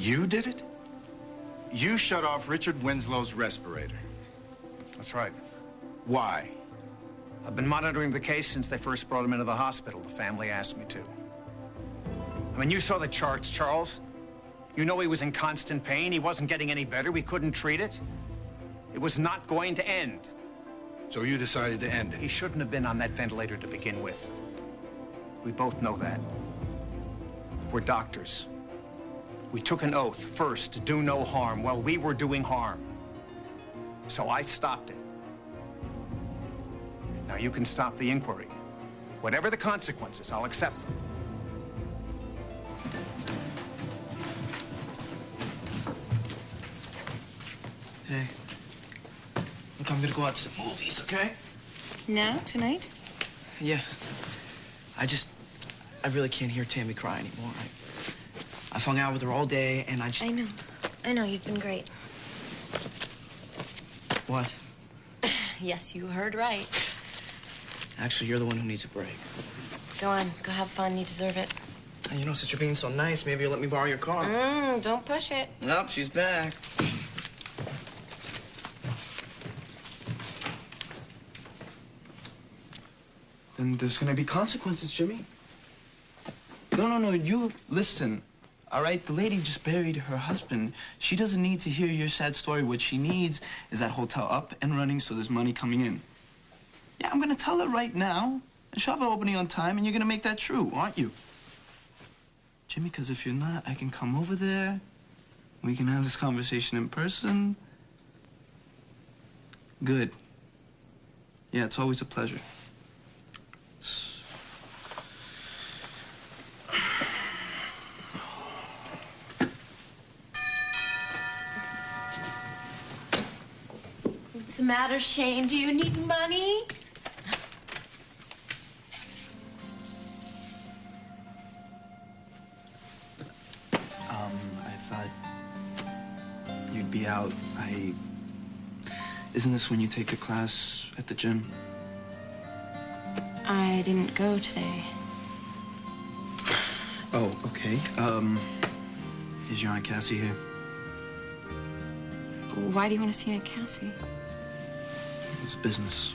You did it? You shut off Richard Winslow's respirator. That's right. Why? I've been monitoring the case since they first brought him into the hospital. The family asked me to. I mean, you saw the charts, Charles. You know he was in constant pain. He wasn't getting any better. We couldn't treat it. It was not going to end. So you decided to end He it? shouldn't have been on that ventilator to begin with. We both know that. We're doctors. We took an oath first to do no harm. Well, we were doing harm. So I stopped it. Now you can stop the inquiry. Whatever the consequences, I'll accept them. Hey, look, I'm gonna go out to the movies, okay? Now? Tonight? Yeah. I really can't hear Tammy cry anymore. I've hung out with her all day, and I know. I know, you've been great. What? Yes, you heard right. Actually, you're the one who needs a break. Go on, go have fun. You deserve it. And you know, since you're being so nice, maybe you'll let me borrow your car. Don't push it. Nope, she's back. Then there's gonna be consequences, Jimmy. No, you listen. All right, the lady just buried her husband. She doesn't need to hear your sad story. What she needs is that hotel up and running so there's money coming in. Yeah, I'm gonna tell her right now, and she'll have her opening on time, and you're gonna make that true, aren't you? Jimmy, because if you're not, I can come over there. We can have this conversation in person. Good. Yeah, it's always a pleasure. What's the matter, Shane? Do you need money? I thought you'd be out. Isn't this when you take your class at the gym? I didn't go today. Oh, okay. Is your Aunt Cassie here? Why do you want to see Aunt Cassie? It's business.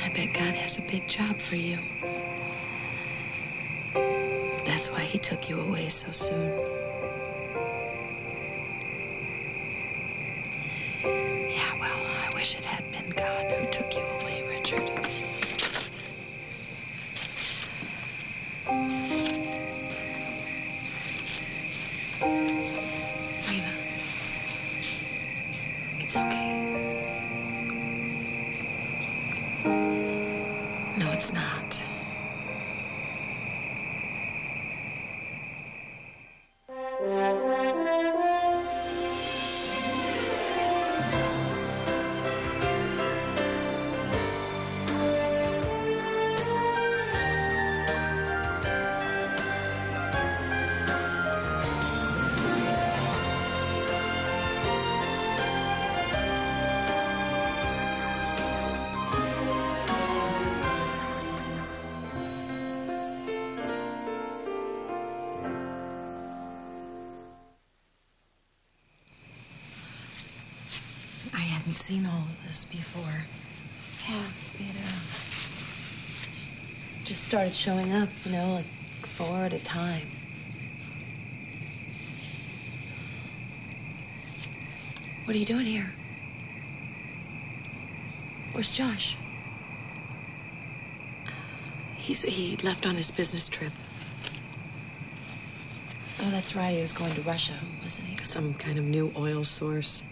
I bet God has a big job for you. That's why he took you away so soon. Yeah, well, I wish it had been God who took you away, Richard. Reva, it's okay. No, it's not. I hadn't seen all of this before. Yeah, it just started showing up, you know, like 4 at a time. What are you doing here? Where's Josh? He left on his business trip. Oh, that's right. He was going to Russia, wasn't he? Some kind of new oil source.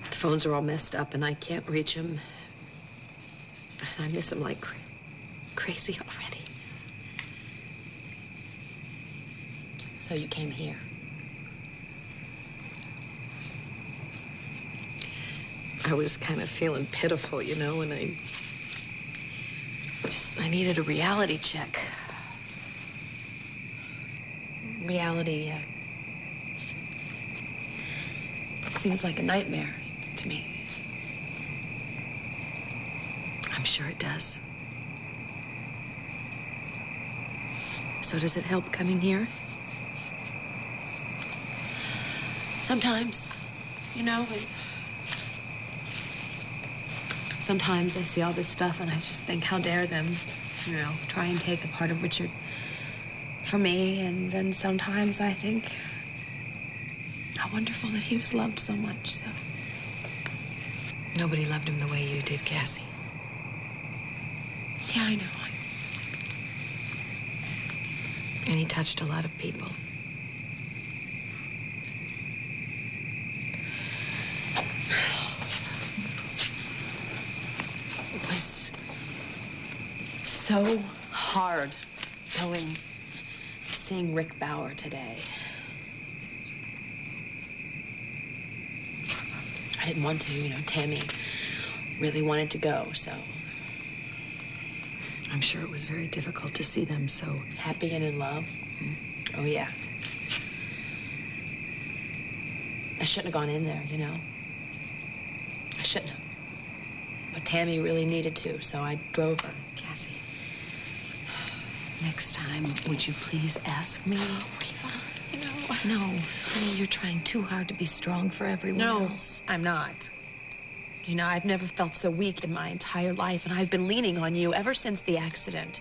The phones are all messed up and I can't reach him. I miss him like crazy already. So you came here. I was kind of feeling pitiful, you know, and I needed a reality check. Reality, seems like a nightmare to me. I'm sure it does. So does it help coming here? Sometimes, you know, sometimes I see all this stuff and I just think, how dare them, you know, try and take a part of Richard from me. And then sometimes I think how wonderful that he was loved so much, so. Nobody loved him the way you did, Cassie. Yeah, I know. And he touched a lot of people. It was so hard seeing Rick Bauer today. I didn't want to, you know, Tammy really wanted to go, so. I'm sure it was very difficult to see them so Happy and in love? Oh, yeah. I shouldn't have gone in there, you know. I shouldn't have. But Tammy really needed to, so I drove her. Cassie, next time, would you please ask me? Oh, Reva, you know. No, honey, you're trying too hard to be strong for everyone else. I'm not. You know, I've never felt so weak in my entire life, and I've been leaning on you ever since the accident.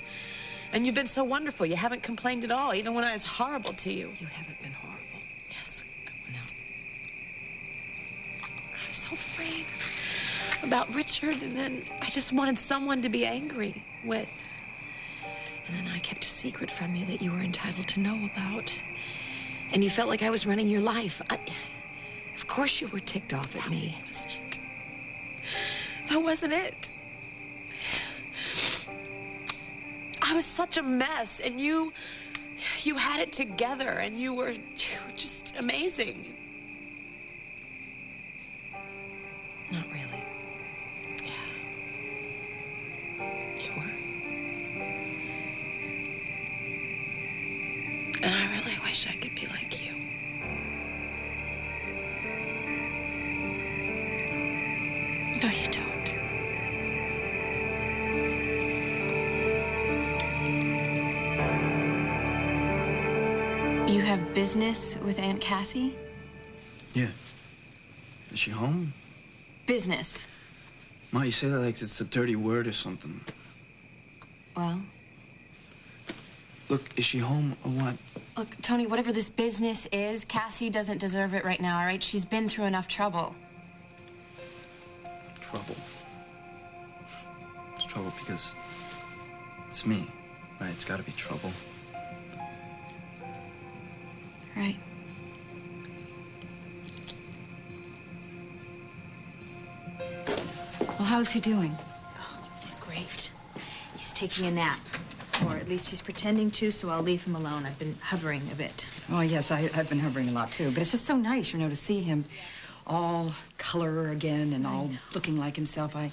And you've been so wonderful. You haven't complained at all, even when I was horrible to you. You haven't been horrible. Yes, I was. I was so afraid about Richard, and then I just wanted someone to be angry with. And then I kept a secret from you that you were entitled to know about. And you felt like I was running your life. Of course you were ticked off at me. Wasn't it? That wasn't it. I was such a mess, and you had it together, and you were just amazing. Not really. Yeah. You were. And I really wish I could be like you. No, you don't. You have business with Aunt Cassie? Yeah. Is she home? Business. Ma, you say that like it's a dirty word or something. Well, Look, is she home or what? look, Tony, whatever this business is, Cassie doesn't deserve it right now, all right? She's been through enough trouble. Trouble. It's trouble because it's me, right? It's gotta be trouble. Right. Well, how's he doing? He's great. He's taking a nap. Or at least he's pretending to, so I'll leave him alone. I've been hovering a bit. Oh, yes, I've been hovering a lot, too. But it's just so nice, you know, to see him all color again and all looking like himself. I'm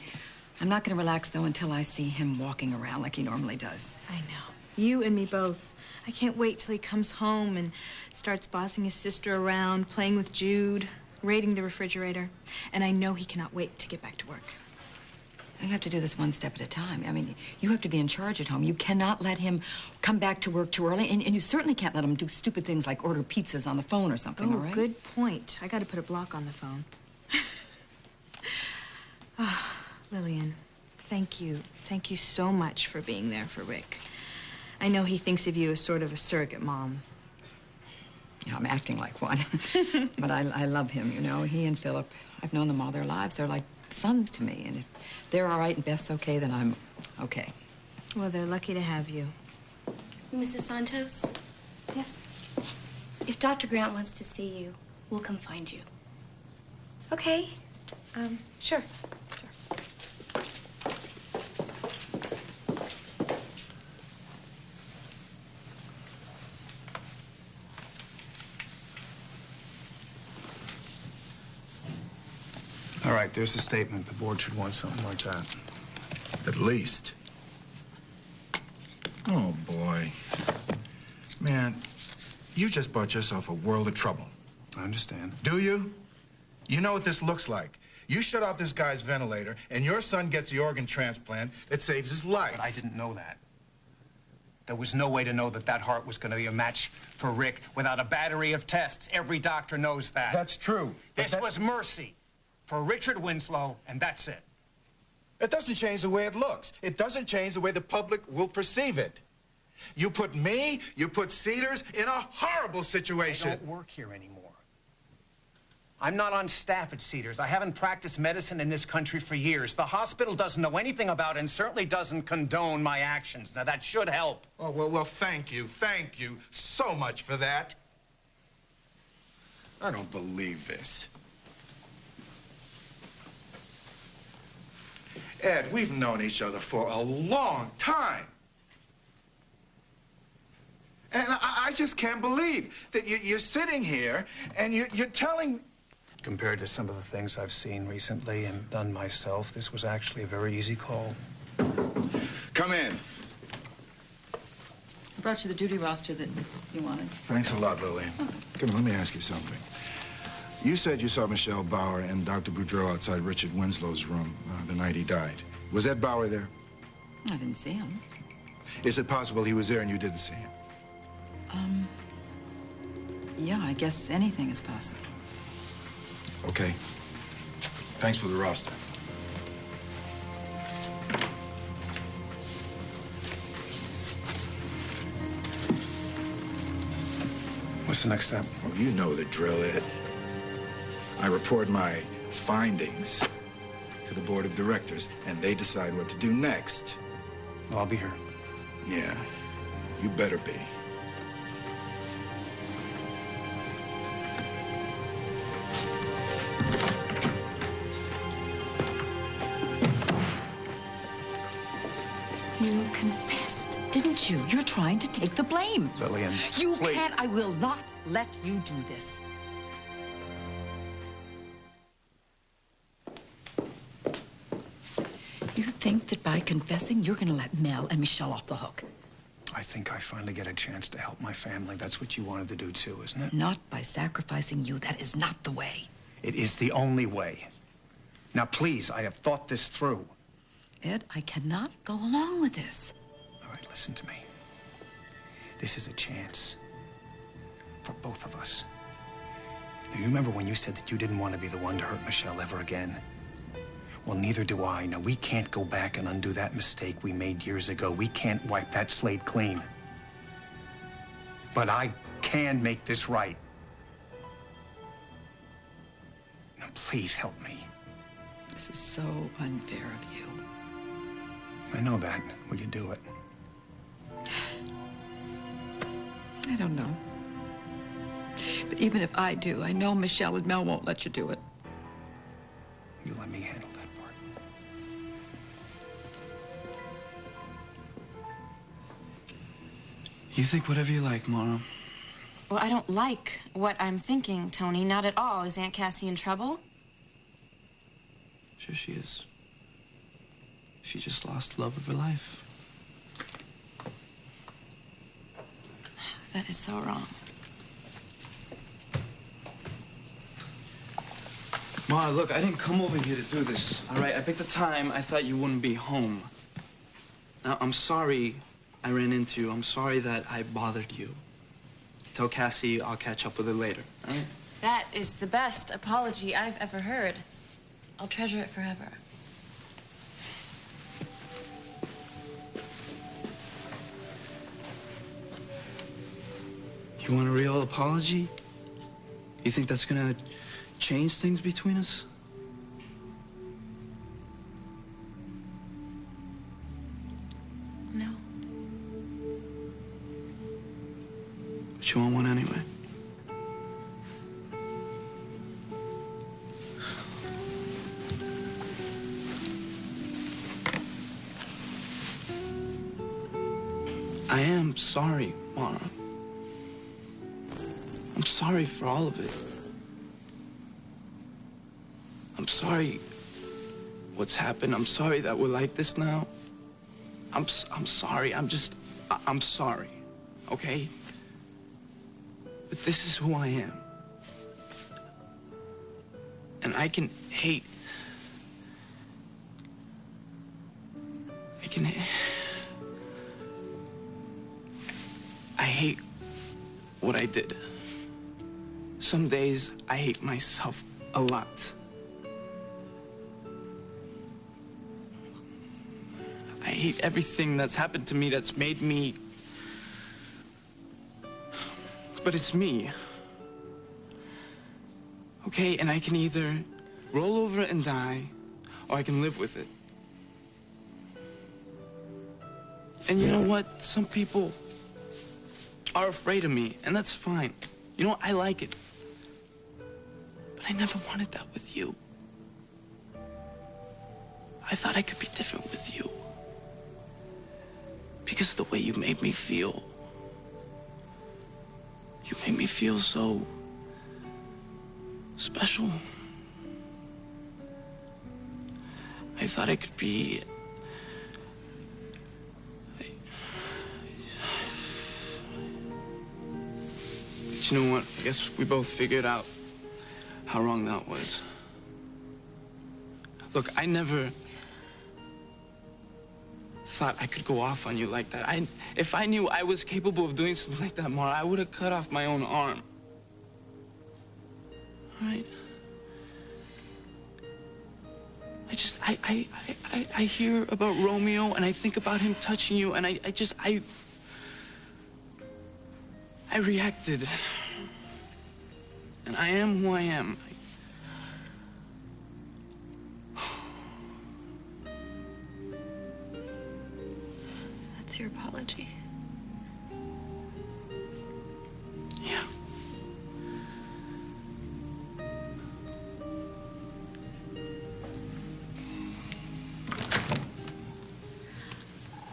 not going to relax, though, until I see him walking around like he normally does. I know. You and me both. I can't wait till he comes home and starts bossing his sister around, playing with Jude, raiding the refrigerator. And I know he cannot wait to get back to work. You have to do this one step at a time. I mean, you have to be in charge at home. You cannot let him come back to work too early, and you certainly can't let him do stupid things like order pizzas on the phone or something, all Oh, right? good point. I got to put a block on the phone. Lillian, thank you. Thank you so much for being there for Rick. I know he thinks of you as sort of a surrogate mom. Yeah, I'm acting like one. But I love him, you know. He and Philip, I've known them all their lives. They're like sons to me, and if they're all right and Beth's okay, then I'm okay. Well, they're lucky to have you. Mrs. Santos? Yes. If Dr. Grant wants to see you, we'll come find you. Okay. Sure. All right, there's a statement. The board should want something like that. At least. Oh, boy. Man, you just bought yourself a world of trouble. I understand. Do you? You know what this looks like. You shut off this guy's ventilator, and your son gets the organ transplant that saves his life. But I didn't know that. There was no way to know that that heart was going to be a match for Rick without a battery of tests. Every doctor knows that. That's true. This was mercy for Richard Winslow, and that's it. It doesn't change the way it looks. It doesn't change the way the public will perceive it. You put me, you put Cedars in a horrible situation. I don't work here anymore. I'm not on staff at Cedars. I haven't practiced medicine in this country for years. The hospital doesn't know anything about it and certainly doesn't condone my actions. Now, that should help. Oh, well, thank you so much for that. I don't believe this. Ed, we've known each other for a long time. And I just can't believe that you're sitting here and you're telling... Compared to some of the things I've seen recently and done myself, this was actually a very easy call. Come in. I brought you the duty roster that you wanted. Thanks a lot, Lillian. Come on, let me ask you something. You said you saw Michelle Bauer and Dr. Boudreau outside Richard Winslow's room the night he died. Was Ed Bauer there? I didn't see him. Is it possible he was there and you didn't see him? Yeah, I guess anything is possible. Okay. Thanks for the roster. What's the next step? Well, you know the drill, Ed. I report my findings to the board of directors, and they decide what to do next. Well, I'll be here. Yeah, you better be. You confessed, didn't you? You're trying to take the blame. Lillian, You please. can't. I will not let you do this. You think that by confessing, you're going to let Mel and Michelle off the hook? I think I finally get a chance to help my family. That's what you wanted to do, too, isn't it? Not by sacrificing you. That is not the way. It is the only way. Now, please, I have thought this through. Ed, I cannot go along with this. All right, listen to me. This is a chance for both of us. Now, you remember when you said that you didn't want to be the one to hurt Michelle ever again? Well, neither do I. Now, we can't go back and undo that mistake we made years ago. We can't wipe that slate clean. But I can make this right. Now, please help me. This is so unfair of you. I know that. Will you do it? I don't know. But even if I do, I know Michelle and Mel won't let you do it. You let me handle that part. You think whatever you like, Mara. Well, I don't like what I'm thinking, Tony. Not at all. Is Aunt Cassie in trouble? Sure she is. She just lost the love of her life. That is so wrong. Ma, look, I didn't come over here to do this, all right? I picked the time. I thought you wouldn't be home. Now, I'm sorry I ran into you. I'm sorry that I bothered you. Tell Cassie I'll catch up with her later, all right? That is the best apology I've ever heard. I'll treasure it forever. You want a real apology? You think that's gonna change things between us? No. But you want one anyway? I am sorry, Mara. I'm sorry for all of it. I'm sorry what's happened. I'm sorry that we're like this now. I'm sorry. I'm sorry, okay? But this is who I am. And I can hate. I hate what I did. Some days I hate myself a lot. I hate everything that's happened to me that's made me. But it's me. Okay, and I can either roll over and die, or I can live with it. And you know what? Some people are afraid of me, and that's fine. You know what? I like it. But I never wanted that with you. I thought I could be different with you. Because of the way you made me feel. You made me feel so special. I thought I could be. But you know what? I guess we both figured out how wrong that was. Look, I never thought I could go off on you like that. If I knew I was capable of doing something like that, Mara, I would have cut off my own arm. All right? I hear about Romeo, and I think about him touching you, and I reacted. And I am who I am. That's your apology. Yeah.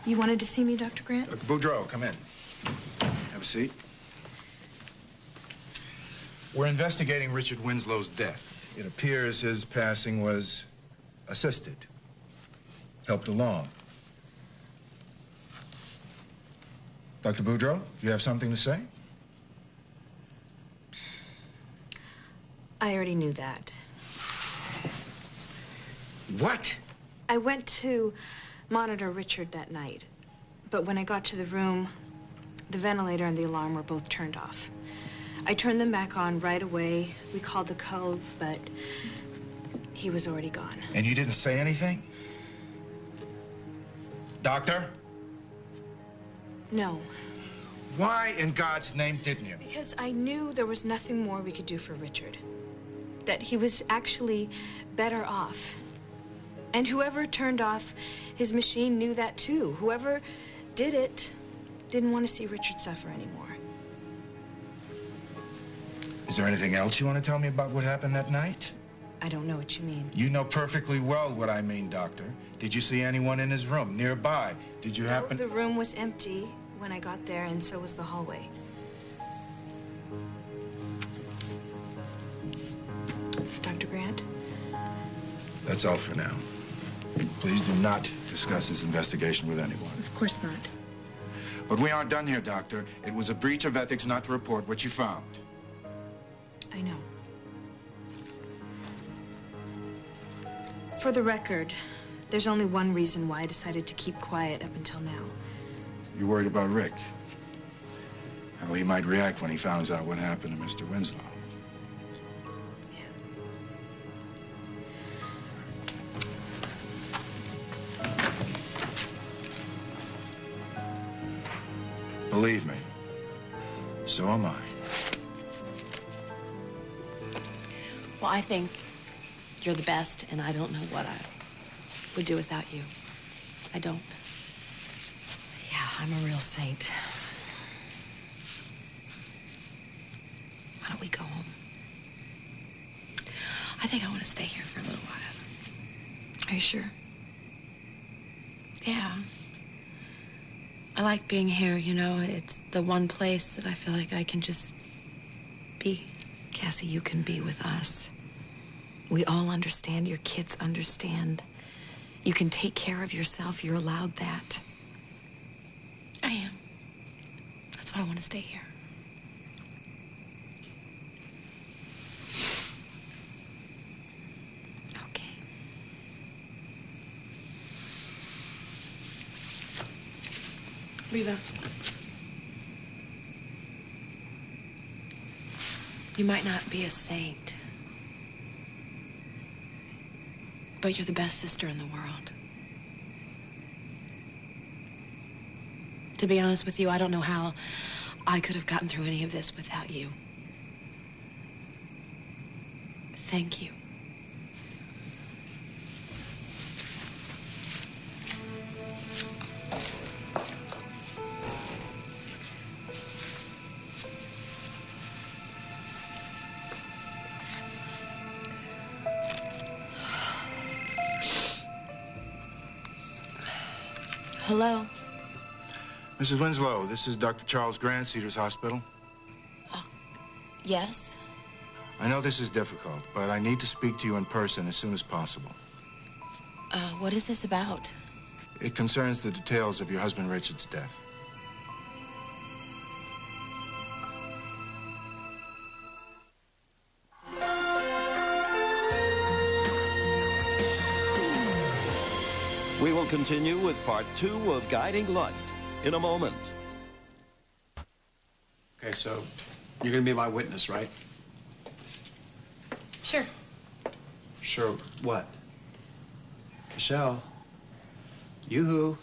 You wanted to see me, Dr. Grant? Dr. Boudreau, come in. Have a seat. We're investigating Richard Winslow's death. It appears his passing was assisted, helped along. Dr. Boudreau, do you have something to say? I already knew that. What? I went to monitor Richard that night, but when I got to the room, the ventilator and the alarm were both turned off. I turned them back on right away. We called the code, but he was already gone. And you didn't say anything? Doctor? No. Why in God's name didn't you? Because I knew there was nothing more we could do for Richard. That he was actually better off. And whoever turned off his machine knew that too. Whoever did it didn't want to see Richard suffer anymore. Is there anything else you want to tell me about what happened that night? I don't know what you mean. You know perfectly well what I mean, Doctor. Did you see anyone in his room nearby? Did you happen... The room was empty when I got there, and so was the hallway. Dr. Grant? That's all for now. Please do not discuss this investigation with anyone. Of course not. But we aren't done here, Doctor. It was a breach of ethics not to report what you found. I know. For the record, there's only one reason why I decided to keep quiet up until now. You're worried about Rick. How he might react when he finds out what happened to Mr. Winslow. Believe me, so am I. Well, I think you're the best, and I don't know what I would do without you. I don't. Yeah, I'm a real saint. Why don't we go home? I think I want to stay here for a little while. Are you sure? Yeah. I like being here, you know. It's the one place that I feel like I can just be. Cassie, you can be with us. We all understand. Your kids understand. You can take care of yourself. You're allowed that. I am. That's why I want to stay here. Okay. Reva. You might not be a saint, but you're the best sister in the world. To be honest with you, I don't know how I could have gotten through any of this without you. Thank you. Hello? Mrs. Winslow, this is Dr. Charles Grant, Cedars Hospital. Yes? I know this is difficult, but I need to speak to you in person as soon as possible. What is this about? It concerns the details of your husband Richard's death. We will continue with part 2 of Guiding Light in a moment. Okay, so you're gonna be my witness, right? Sure. Sure, what? Michelle? Yoo-hoo.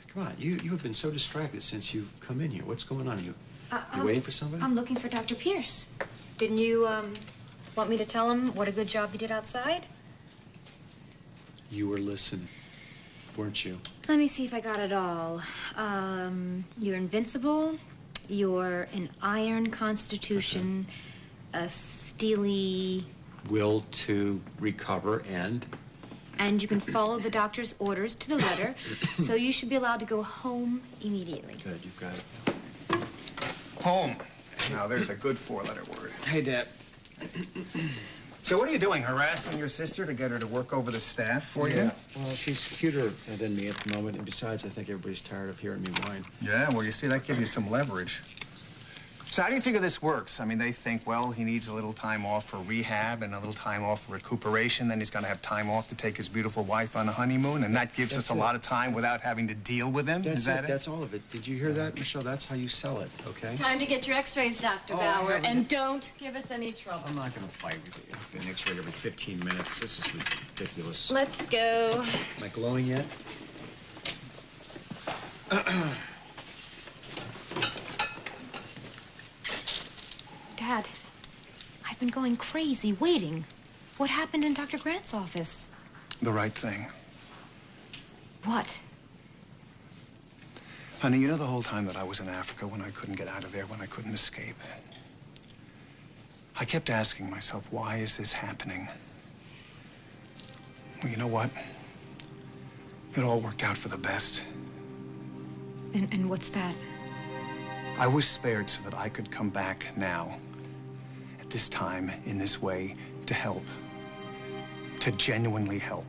Come on, you have been so distracted since you've come in here. What's going on? You waiting for somebody? I'm looking for Dr. Pierce. Didn't you, want me to tell him what a good job he did outside? You were listening, weren't you? Let me see if I got it all. You're invincible. You're an iron constitution. A steely... Will to recover and... And you can follow the doctor's orders to the letter, so you should be allowed to go home immediately. Good, you've got it. Home. Now, there's a good 4-letter word. Hey, Dad. So what are you doing, harassing your sister to get her to work over the staff for you? Yeah, well, she's cuter than me at the moment, and besides, I think everybody's tired of hearing me whine. Yeah, well, you see, that gives you some leverage. So how do you figure this works? I mean, they think, well, he needs a little time off for rehab and a little time off for recuperation. Then he's going to have time off to take his beautiful wife on a honeymoon, and that gives us a lot of time without having to deal with him. Is that it? That's all of it. Did you hear that, Michelle? That's how you sell it, okay? Time to get your x-rays, Dr. Bauer, and don't give us any trouble. I'm not going to fight with you. Get an X-ray every 15 minutes. This is ridiculous. Let's go. Am I glowing yet? Dad, I've been going crazy waiting. What happened in Dr. Grant's office? The right thing. What? Honey, you know the whole time that I was in Africa when I couldn't get out of there, when I couldn't escape? I kept asking myself, why is this happening? Well, you know what? It all worked out for the best. And what's that? I was spared so that I could come back now, at this time, in this way, to help. To genuinely help.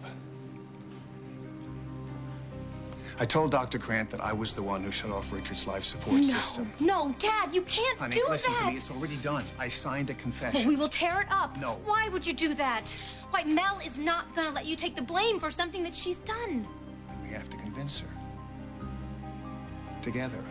I told Dr. Grant that I was the one who shut off Richard's life support system. No, Dad, you can't Honey, do listen that. to me. It's already done. I signed a confession. Well, we will tear it up. No. Why would you do that? Why, Mel is not gonna let you take the blame for something that she's done. We have to convince her. Together.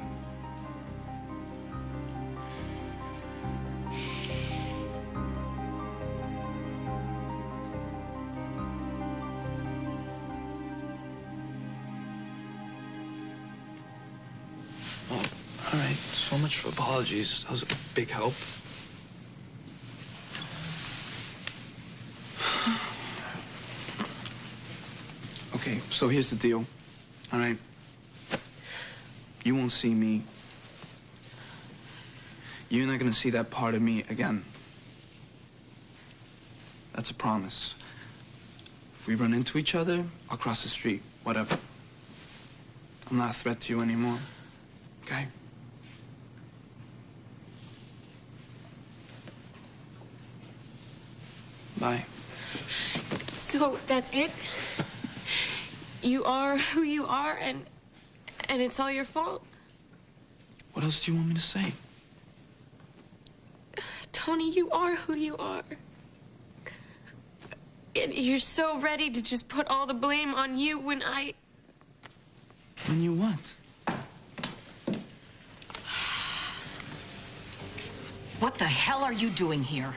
All right, so much for apologies. That was a big help. Okay, so here's the deal, all right? You won't see me. You're not gonna see that part of me again. That's a promise. If we run into each other, I'll cross the street, whatever. I'm not a threat to you anymore. Okay? Bye. So that's it? You are who you are, and it's all your fault? What else do you want me to say? Tony, you are who you are. And you're so ready to just put all the blame on you when When you what? What the hell are you doing here?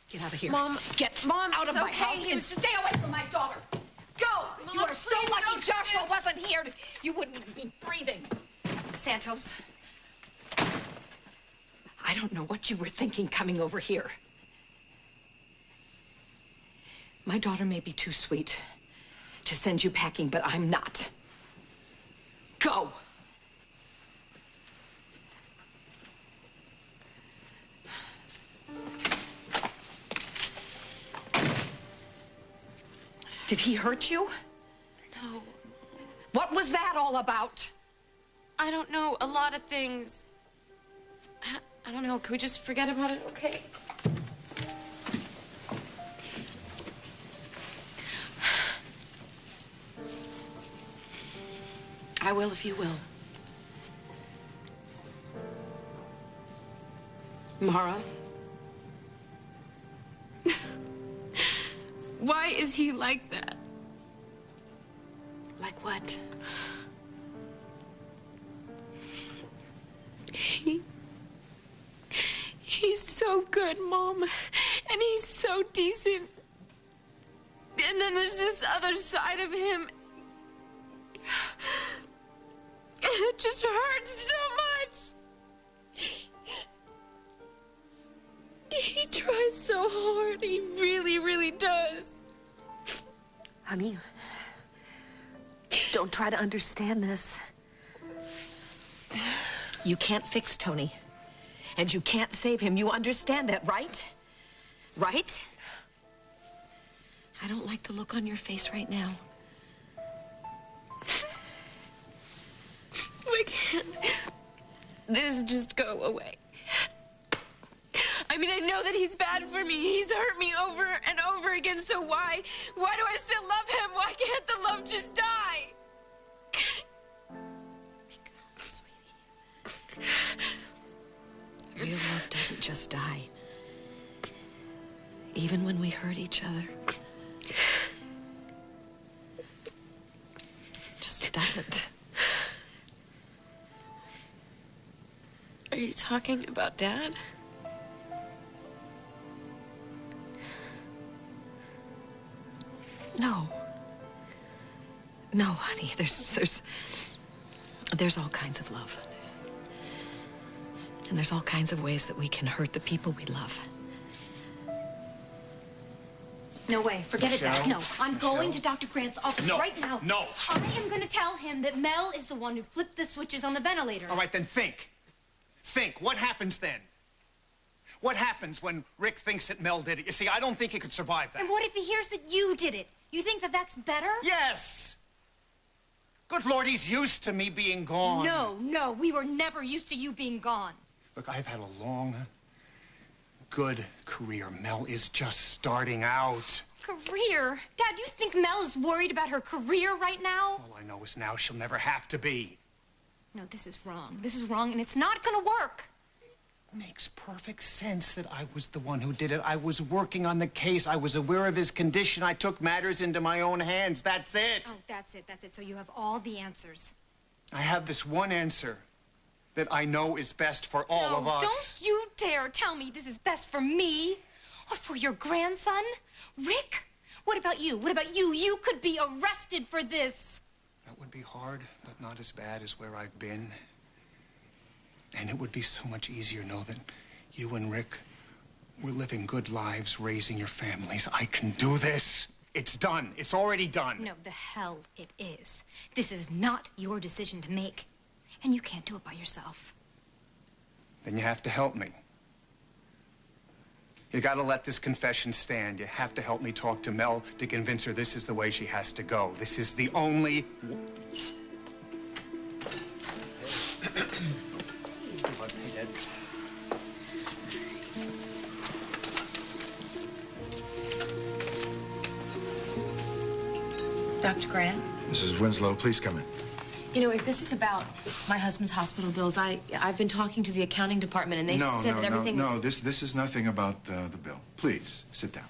Get out of here. Mom, Get Mom, out of my house He and was just- stay away from my daughter. Go! Mom, You are so please lucky don't do Joshua this. wasn't here. You wouldn't be breathing. Santos, I don't know what you were thinking coming over here. My daughter may be too sweet to send you packing, but I'm not. Go! Did he hurt you? No. What was that all about? I don't know. A lot of things. I don't know. Can we just forget about it, okay? I will if you will. Mara? Why is he like that? Like what? He's so good, Mom. And he's so decent. And then there's this other side of him. And it just hurts so much. He tries so hard. He really, really does. Honey, don't try to understand this. You can't fix Tony. And you can't save him. You understand that, right? Right? I don't like the look on your face right now. Why can't this just go away? I mean, I know that he's bad for me. He's hurt me over and over again, so why do I still love him? Why can't the love just die? Because, sweetie, real love doesn't just die. Even when we hurt each other. Just doesn't. Are you talking about Dad? No. No, honey. There's all kinds of love. And there's all kinds of ways that we can hurt the people we love. No way. Forget it, Dad. No. I'm Michelle? going to Dr. Grant's office No. right now. No. I am going to tell him that Mel is the one who flipped the switches on the ventilator. All right, then think. Think. What happens then? What happens when Rick thinks that Mel did it? You see, I don't think he could survive that. And what if he hears that you did it? You think that that's better? Yes! Good Lord, he's used to me being gone. No. We were never used to you being gone. Look, I've had a long, good career. Mel is just starting out. Career? Dad, you think Mel is worried about her career right now? All I know is now she'll never have to be. No, this is wrong. This is wrong, and it's not gonna work. Makes perfect sense that I was the one who did it. I was working on the case. I was aware of his condition. I took matters into my own hands. That's it. Oh, that's it. So you have all the answers. I have this one answer that I know is best for all of us. Don't you dare tell me this is best for me or for your grandson. Rick, what about you? What about you? You could be arrested for this. That would be hard, but not as bad as where I've been. And it would be so much easier to know that you and Rick were living good lives, raising your families. I can do this. It's done. It's already done. No, the hell it is. This is not your decision to make. And you can't do it by yourself. Then you have to help me. You gotta let this confession stand. You have to help me talk to Mel to convince her this is the way she has to go. This is the only... Dr. Grant? Mrs. Winslow, please come in. You know, if this is about my husband's hospital bills, I've been talking to the accounting department, and they said that everything was... No, this is nothing about the bill. Please, sit down.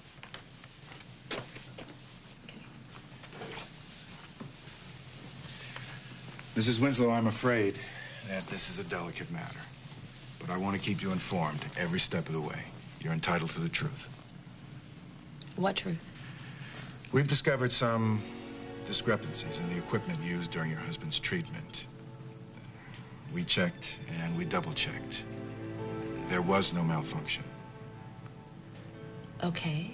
Mrs. Winslow, I'm afraid that this is a delicate matter, but I want to keep you informed every step of the way. You're entitled to the truth. What truth? We've discovered some discrepancies in the equipment used during your husband's treatment. We checked and we double-checked. There was no malfunction. Okay.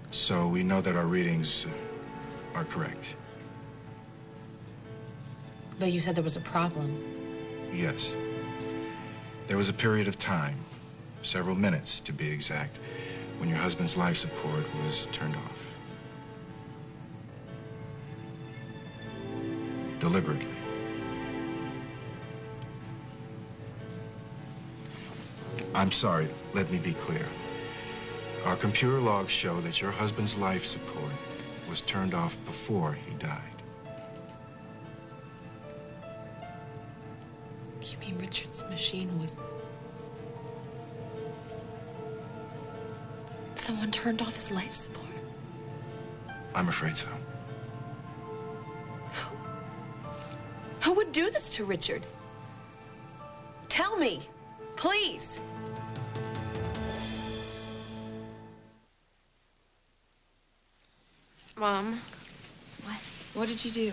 So we know that our readings are correct. But you said there was a problem. Yes. There was a period of time, several minutes to be exact, when your husband's life support was turned off. Deliberately. I'm sorry, let me be clear. Our computer logs show that your husband's life support was turned off before he died. You mean Richard's machine was... Someone turned off his life support? I'm afraid so. Who would do this to Richard? Tell me, please. Mom. What? What did you do?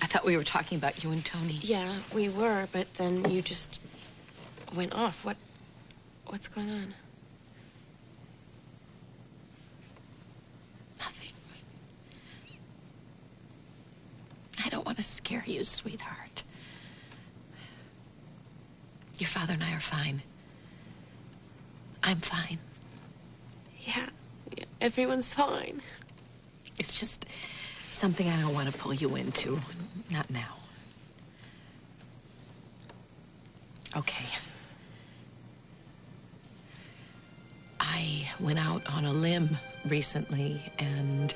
I thought we were talking about you and Tony. Yeah, we were, but then you just went off. What's going on? Nothing. I don't want to scare you, sweetheart. Your father and I are fine. I'm fine. Yeah, everyone's fine. It's just something I don't want to pull you into. Not now. Okay. I went out on a limb recently, and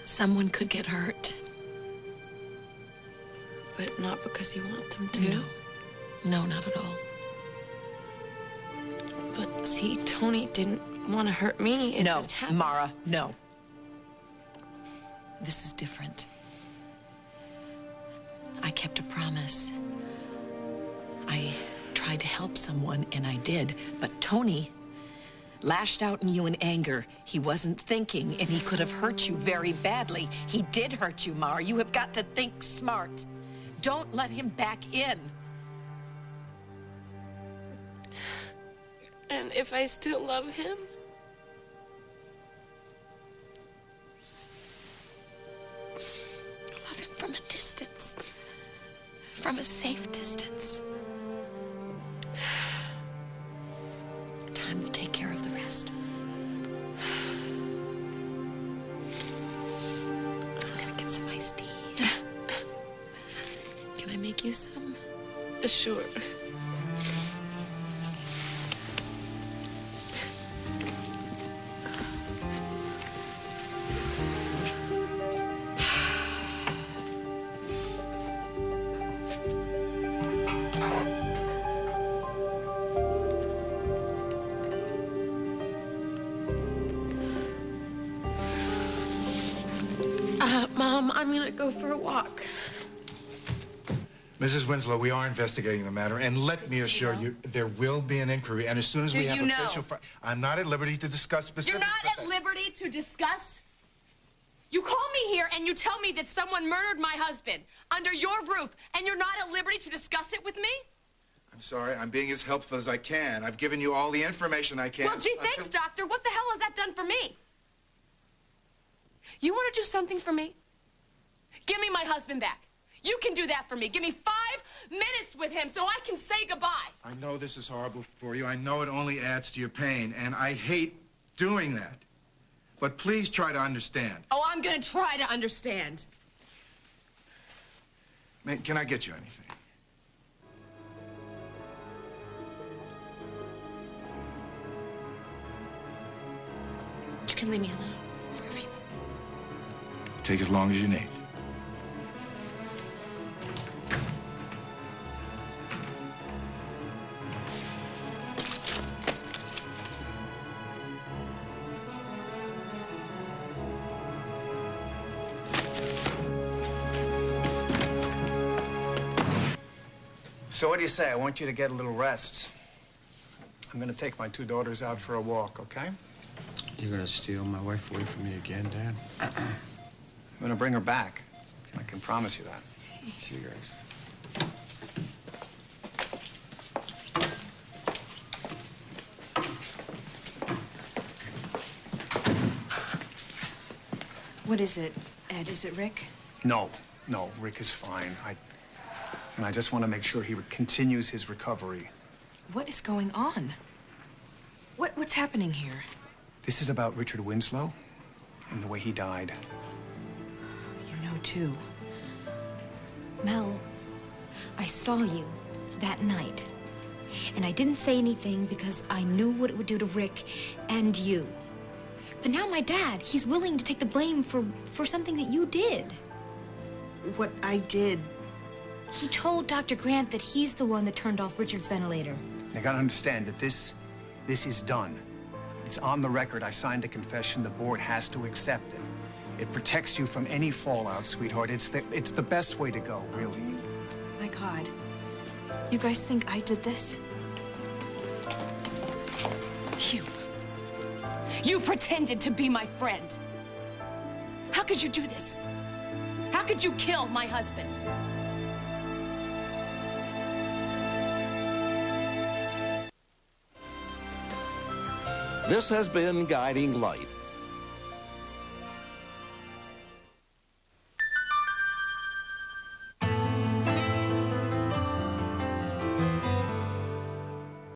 someone could get hurt. But not because you want them to? No. No, not at all. But see, Tony didn't want to hurt me. It No, just happened. Mara, no. This is different. I kept a promise. I tried to help someone, and I did. But Tony lashed out at you in anger. He wasn't thinking, and he could have hurt you very badly. He did hurt you, Mara. You have got to think smart. Don't let him back in. And if I still love him? Love him from a distance. From a safe distance. Time will take care of the rest. I'm gonna get some iced tea. Can I make you some? Sure. Mom, I'm gonna go for a walk. Mrs. Winslow, we are investigating the matter, and let me assure you, there will be an inquiry, and as soon as we have official... I'm not at liberty to discuss specifics. You're not at liberty to discuss? You call me here and you tell me that someone murdered my husband under your roof, and you're not at liberty to discuss it with me? I'm sorry, I'm being as helpful as I can. I've given you all the information I can. Well, gee, thanks, doctor. What the hell has that done for me? You want to do something for me? Give me my husband back. You can do that for me. Give me $5 minutes with him so I can say goodbye. I know this is horrible for you. I know it only adds to your pain, and I hate doing that. But please try to understand. Oh, I'm gonna try to understand. Can I get you anything? You can leave me alone for a few minutes. Take as long as you need. So what do you say? I want you to get a little rest. I'm gonna take my 2 daughters out for a walk, okay? You're gonna steal my wife away from me again, Dad? I'm gonna bring her back. I can promise you that. See you guys. What is it, Ed? Is it Rick? No, Rick is fine. And I just want to make sure he continues his recovery. What is going on? What's happening here? This is about Richard Winslow and the way he died. You know, too. Mel, I saw you that night. And I didn't say anything because I knew what it would do to Rick and you. But now my dad, he's willing to take the blame for something that you did. What I did? He told Dr. Grant that he's the one that turned off Richard's ventilator. You gotta understand that this is done. It's on the record. I signed a confession. The board has to accept it. It protects you from any fallout, sweetheart. It's the best way to go, really. My God. You guys think I did this? You pretended to be my friend. How could you do this? How could you kill my husband? This has been Guiding Light.